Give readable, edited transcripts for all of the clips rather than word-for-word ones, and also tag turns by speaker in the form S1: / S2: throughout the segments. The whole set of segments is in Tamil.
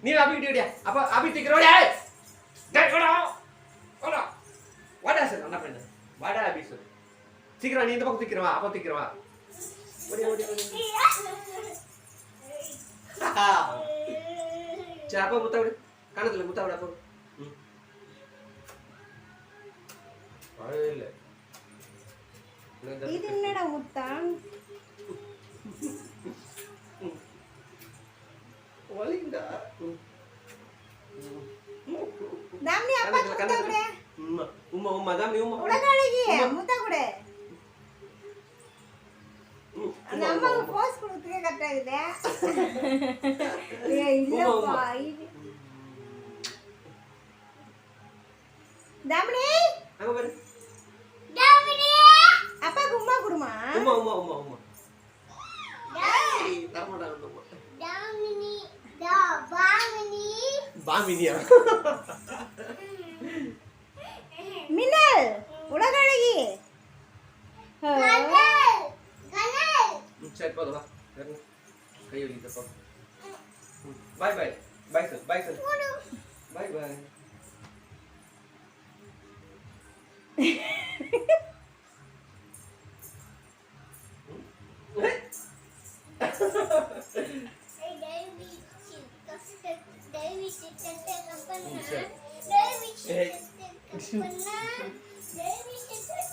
S1: நீ அபி கிட்ட ஓடியா அப்ப அபி தூக்கிற ஓடியா டேய் ஓடா ஓடா வாடா சார் அண்ணா பண்ணு வாடா அபி சார் சீக்கிரம் நீ இந்த பக்கம் தூக்கிற வா அப்ப தூக்கிற வா ஓடி ஓடி ஓடி சரி அப்ப முத்தா விடு கணத்துல முத்தா விட போ இல்ல
S2: இது என்னடா முத்தா
S1: வலிண்டா
S2: தாமி அப்பா முத்தா குடு
S1: உம்மா தாமி உம்மா
S2: உலகழகி முத்தா குடு அந்த அம்மாக்கு போஸ் கொடுத்துக்க கரெக்டா இருக்குதே ஏய் இல்லப்பா இது தாமி
S1: அங்க பாரு
S2: தாமி அப்பாக்கு உம்மா குடுமா
S1: உம்மா டேய் தரமாடா உம்மா
S2: தாமினி பாமினி
S1: பாமினியா
S2: மின்னல் உலகழகி
S1: சரி போதும் வா கை வலிக்குது போ பாய் பாய் bye sir bye sir bye பாய்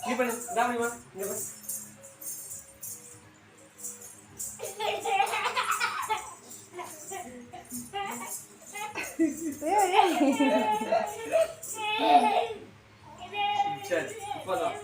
S1: நீ பண்ணு தாமி வா இங்க வா சரி இப்போதான்